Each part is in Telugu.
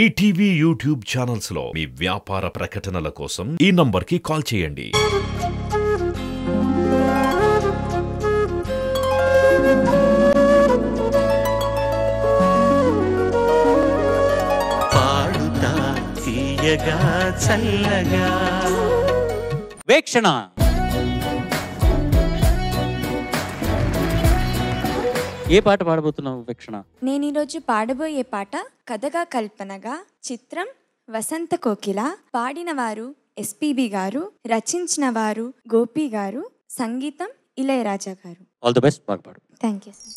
ఈటీవీ యూట్యూబ్ ఛానల్స్ లో మీ వ్యాపార ప్రకటనల కోసం ఈ నంబర్కి కాల్ చేయండి. పాడుతా తీయగా చల్లగా వీక్షణ ఏ పాట పాడబోతున్నావు వీక్షణ? నేను ఈరోజు పాడబోయే పాట కథగా కల్పనగా, చిత్రం వసంత కోకిల. పాడిన వారు ఎస్పీబీ గారు, రచించిన వారు గోపి గారు, సంగీతం ఇళయరాజా గారు. ఆల్ ది బెస్ట్, బాగా పాడు. Thank you sir.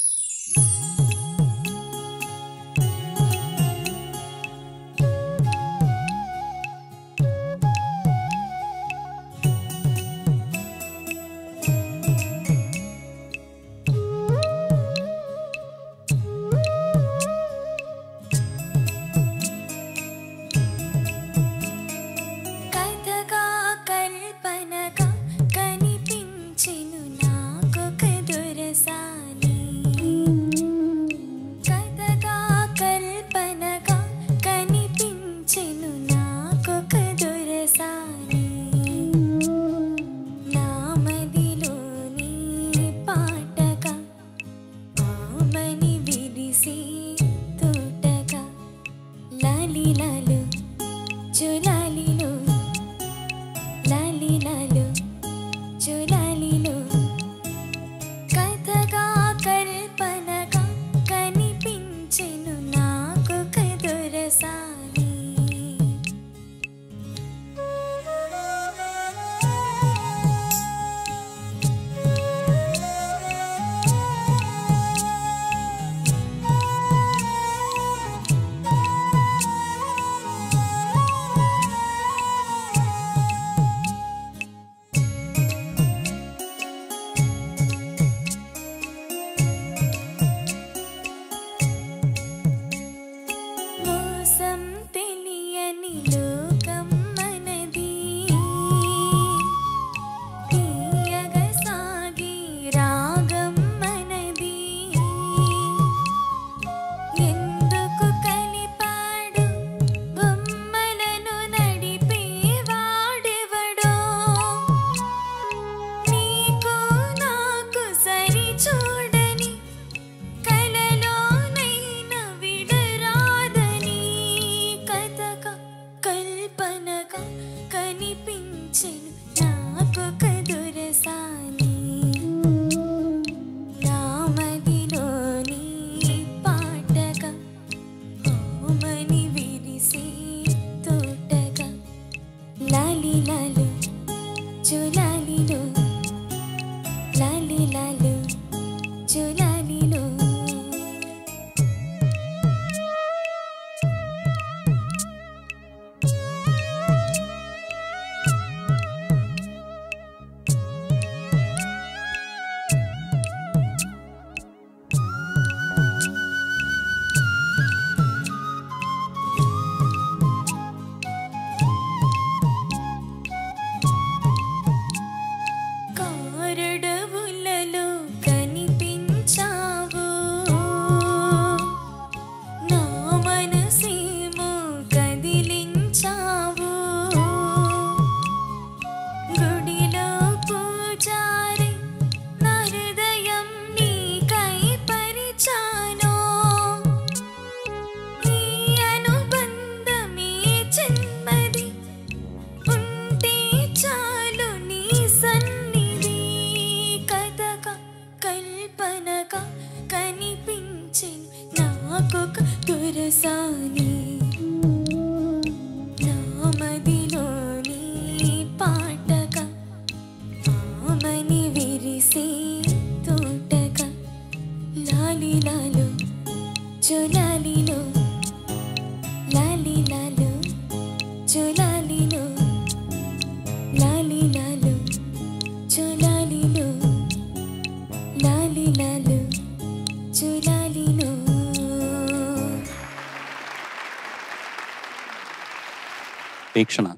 Veekshana,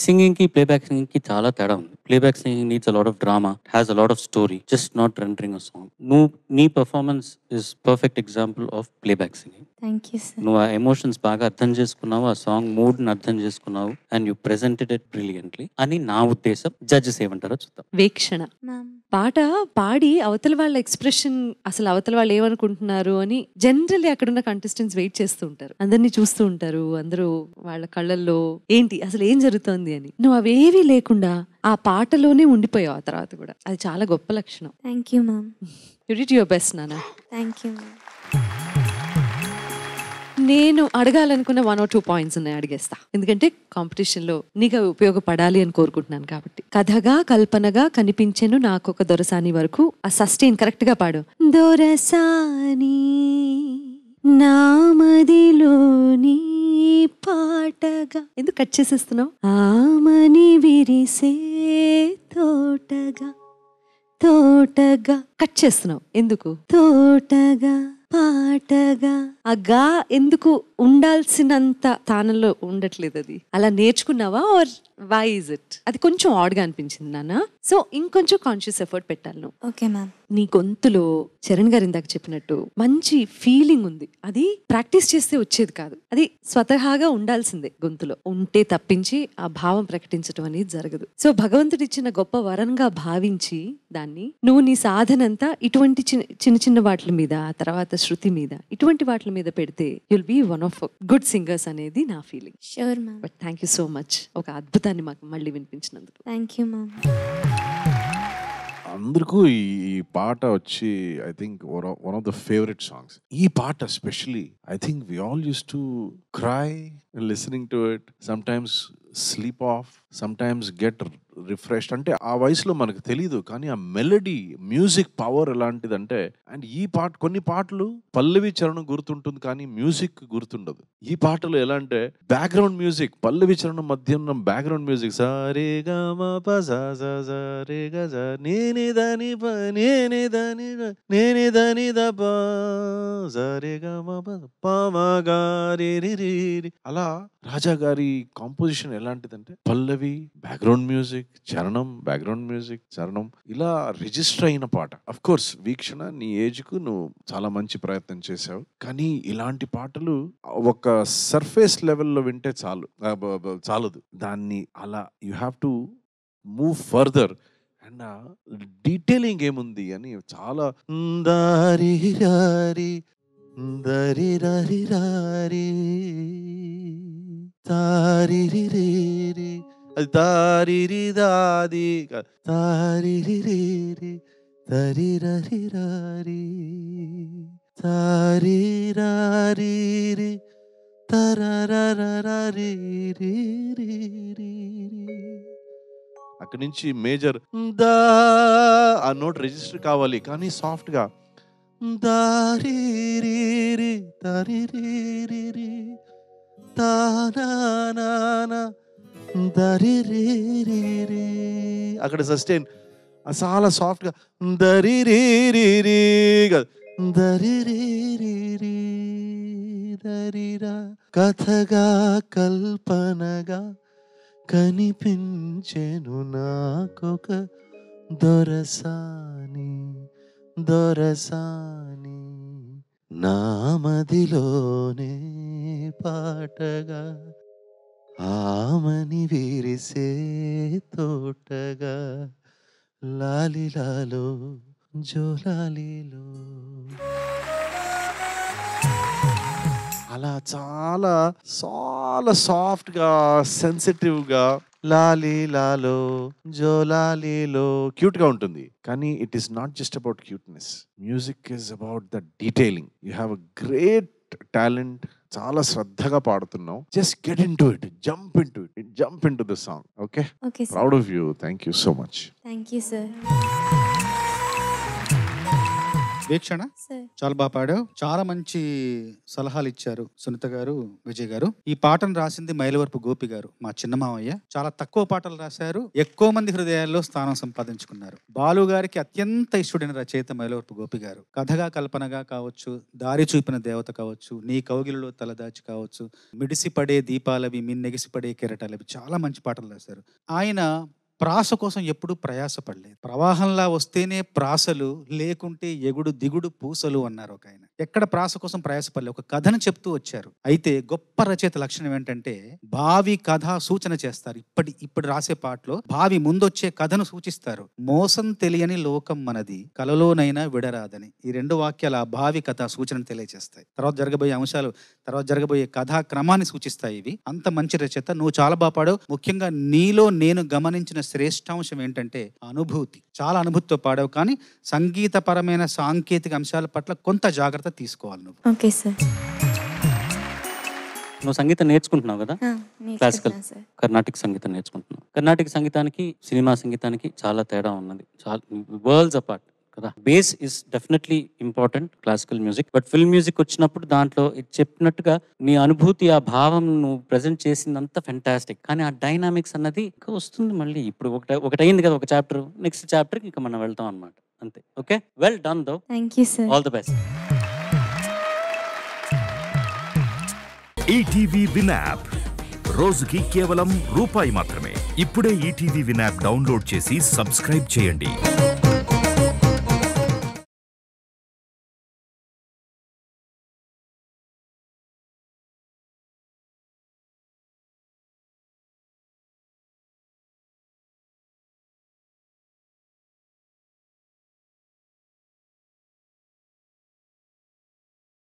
singing కి ప్లేబ్యాక్ సింగింగ్ కి చాలా తేడా ఉంది. Playback singing needs a lot of drama, has a lot of story, just not rendering a song. నీ performance is perfect example of playback singing. Thank you sir. నువ్వు ఆ ఎమోషన్స్ బాగా అర్థం చేసుకున్నావు, ఆ సాంగ్ మూడ్ ని అర్థం చేసుకున్నావు, and you presented it brilliantly అని నా ఉద్దేశం. జడ్జెస్ ఏమంటారో చూద్దాం. వీక్షణ మ్యామ్. పాట పాడి అవతల వాళ్ళ ఎక్స్ప్రెషన్, అసలు అవతల వాళ్ళు ఏమనుకుంటున్నారు అని జనరల్లీ అక్కడున్న కంటెస్టెంట్స్ వెయిట్ చేస్తూ ఉంటారు, అందరినీ చూస్తూ ఉంటారు, అందరూ వాళ్ళ కళ్ళల్లో ఏంటి అసలు ఏం జరుగుతోంది అని. నువ్వు అవేవీ లేకుండా ఆ పాటలోనే ఉండిపోయావు ఆ తర్వాత కూడా. అది చాలా గొప్ప లక్షణం. Thank you ma'am. You did your best నాన్న. Thank you ma'am. నేను అడగాలనుకున్న 1 or 2 పాయింట్స్ ఉన్నాయి, అడిగేస్తా. ఎందుకంటే కాంపిటీషన్లో నీకు అవి ఉపయోగపడాలి అని కోరుకుంటున్నాను కాబట్టి. కథగా కల్పనగా కనిపించెను నాకొక దొరసాని వరకు ఆ సస్టైన్ కరెక్ట్ గా పాడు. దొరసాని నామదిలోని పాటగా. ఎందుకు కట్ చేసేస్తున్నావు? ఆమని విరిసే తోటగా, తోటగా కట్ చేస్తున్నావు ఎందుకు? తోటగా పాటగా. ఆ గా ఎందుకు ఉండాల్సినంత స్థానంలో ఉండట్లేదు? అది అలా నేర్చుకున్నావా ఆర్ వై ఇస్ ఇట్? అది కొంచెం ఆడ్గా అనిపించింది నాన్న. సో ఇంకొంచెం కాన్షియస్ ఎఫర్ట్ పెట్టాలి నువ్వు. Okay ma'am. నీ గొంతులో చరణ్ గారు ఇందాక చెప్పినట్టు మంచి ఫీలింగ్ ఉంది. అది ప్రాక్టీస్ చేస్తే వచ్చేది కాదు, అది స్వతహాగా ఉండాల్సిందే గొంతులో ఉంటే తప్పించి ఆ భావం ప్రకటించడం అనేది జరగదు. సో భగవంతుడు ఇచ్చిన గొప్ప వరంగా భావించి దాన్ని నువ్వు నీ సాధనంతా ఇటువంటి చిన్న చిన్న వాటి మీద, తర్వాత శృతి మీద, ఇటువంటి వాటి మీద పెడితే you'll be one of good singers అనేది నా feeling. Sure ma'am. But thank you so much ఒక అద్భుతాన్ని మాకు మళ్ళీ వినిపించినందుకు. Thank you ma'am. అందరికీ ఈ పాట వచ్చి I think one of the favourite songs. ఈ పాట especially I think we all use to cry listening to it, sometimes sleep off, sometimes get refreshed. అంటే ఆ వయసులో మనకు తెలీదు, కానీ ఆ మెలడీ మ్యూజిక్ పవర్ ఎలాంటిదంటే, అండ్ ఈ పాట కొన్ని పాటలు పల్లవి చరణం గుర్తుంటుంది కానీ మ్యూజిక్ గుర్తుండదు. ఈ పాటలు ఎలా అంటే బ్యాక్గ్రౌండ్ మ్యూజిక్, పల్లవి చరణం మధ్య ఉన్న బ్యాక్గ్రౌండ్ మ్యూజిక్ సారే గా మా ప సా సా సా రే గా సా నేనే దాని ప నేనే దాని నేనే దాని ద ప సారే గా మా ప ప మా గా రే రే రే. అలా రాజా గారి కాంపోజిషన్ ఎలాంటిదంటే పల్లవి బ్యాక్గ్రౌండ్ మ్యూజిక్, చరణం బ్యాక్గ్రౌండ్ మ్యూజిక్, చరణం ఇలా రిజిస్టర్ అయిన పాట. అఫ్ కోర్స్ వీక్షణ నీ ఏజ్ కు నువ్వు చాలా మంచి ప్రయత్నం చేసావు, కానీ ఇలాంటి పాటలు ఒక సర్ఫేస్ లెవెల్లో వింటే చాలదు. దాన్ని అలా you have to move further. And detailing ఏముంది అని చాలా దారి రారి దరి రరి రారి తారి రే అది తారి దాది తారి రే తరి రరి రారి తారి రారి రే తరరరరి రే రే రే. అక్కడి నుంచి మేజర్ దా ఆ నోట్ రిజిస్టర్ కావాలి, కానీ సాఫ్ట్ గా దారి రే రే తరి రే రే రే తానా దరి రే రే రే. అక్కడ సస్టైన్ చాలా సాఫ్ట్ గా దరి రే రే రే దరి రే రే రే దరిరా. కథగా కల్పనగా కనిపించెను నాకొక దొరసాని దొరసాని నామదిలోనే పాటగా ఆమని విరిసే తోటగా లాలిలాలో జోలాలిలో. అలా చాలా చాలా సాఫ్ట్ గా సెన్సిటివ్ గా లాలీలాలో జోలాలీలో క్యూట్ గా ఉంటుంది. కానీ it is not just about cuteness. Music is about the detailing. You have a great talent. చాలా శ్రద్ధగా పాడుతున్నావు. Just get into it, jump into the song. Okay, proud of you. Thank you so much. Thank you sir. Veekshana sir చాలా బాగా పాడావు. చాలా మంచి సలహాలు ఇచ్చారు సునీత గారు, విజయ్ గారు. ఈ పాటను రాసింది మైలవరపు గోపి గారు, మా చిన్న మామయ్య. చాలా తక్కువ పాటలు రాశారు, ఎక్కువ మంది హృదయాల్లో స్థానం సంపాదించుకున్నారు. బాలు గారికి అత్యంత ఇష్టమైన రచయిత మైలవరపు గోపి గారు. కథగా కల్పనగా కావచ్చు, దారి చూపిన దేవత కావచ్చు, నీ కౌగిలిలో తలదాచి కావచ్చు, మిడిసిపడే దీపాలవి మిన్నెగిసిపడే కెరటాలవి, చాలా మంచి పాటలు రాశారు. ఆయన ప్రాస కోసం ఎప్పుడూ ప్రయాసపడలేదు. ప్రవాహంలా వస్తేనే ప్రాసలు, లేకుంటే ఎగుడు దిగుడు పూసలు అన్నారు ఒక ఆయన. ఎక్కడ ప్రాస కోసం ప్రయాసపడలేదు, ఒక కథను చెప్తూ వచ్చారు. అయితే గొప్ప రచయిత లక్షణం ఏంటంటే భావి కథ సూచన చేస్తారు. ఇప్పుడు రాసే పాటలో భావి ముందొచ్చే కథను సూచిస్తారు. మోసం తెలియని లోకం మనది, కలలోనైనా విడరాదని. ఈ 2 వాక్యాలు ఆ భావి కథ సూచనను తెలియజేస్తాయి. తర్వాత జరగబోయే అంశాలు, తర్వాత జరగబోయే కథా క్రమాన్ని సూచిస్తాయి. ఇవి అంత మంచి రచయిత. నువ్వు చాలా బాగా పాడావు. ముఖ్యంగా నీలో నేను గమనించిన శ్రేష్టాంశం ఏంటంటే అనుభూతి. చాలా అనుభూతితో పాడావు, కానీ సంగీతపరమైన సాంకేతిక అంశాల పట్ల కొంత జాగ్రత్త తీసుకోవాలి నువ్వు. Okay sir. నువ్వు సంగీతం నేర్చుకుంటున్నావు కదా, క్లాసికల్ నేర్చుకుంటున్నాను సార్. కర్ణాటక సంగీతం నేర్చుకుంటున్నావు. కర్ణాటక సంగీతానికి సినిమా సంగీతానికి చాలా తేడా ఉన్నది, చాలా వరల్డ్స్ అపార్ట్ కదా. Base is definitely important classical music, but film music వచ్చినప్పుడు దాంట్లో చెప్పినట్టుగా నీ అనుభూతి, ఆ భావం నువ్వు ప్రజెంట్ చేసిందంతా ఫెంటాస్టిక్. కానీ ఆ డైనామిక్స్ అన్నది ఇంకా వస్తుంది మళ్ళీ. ఇప్పుడు ఒకటి అయింది కదా ఒక చాప్టర్, నెక్స్ట్ చాప్టర్ ఇంకా మనం వెళ్తాం అనమాట, అంతే. Okay, well done though. Thank you sir. All the best. ETV win app రోజుకి కేవలం రూపాయి మాత్రమే. ఇప్పుడే ఈటీవీ విన్ యాప్ డౌన్లోడ్ చేసి సబ్స్క్రైబ్ చేయండి.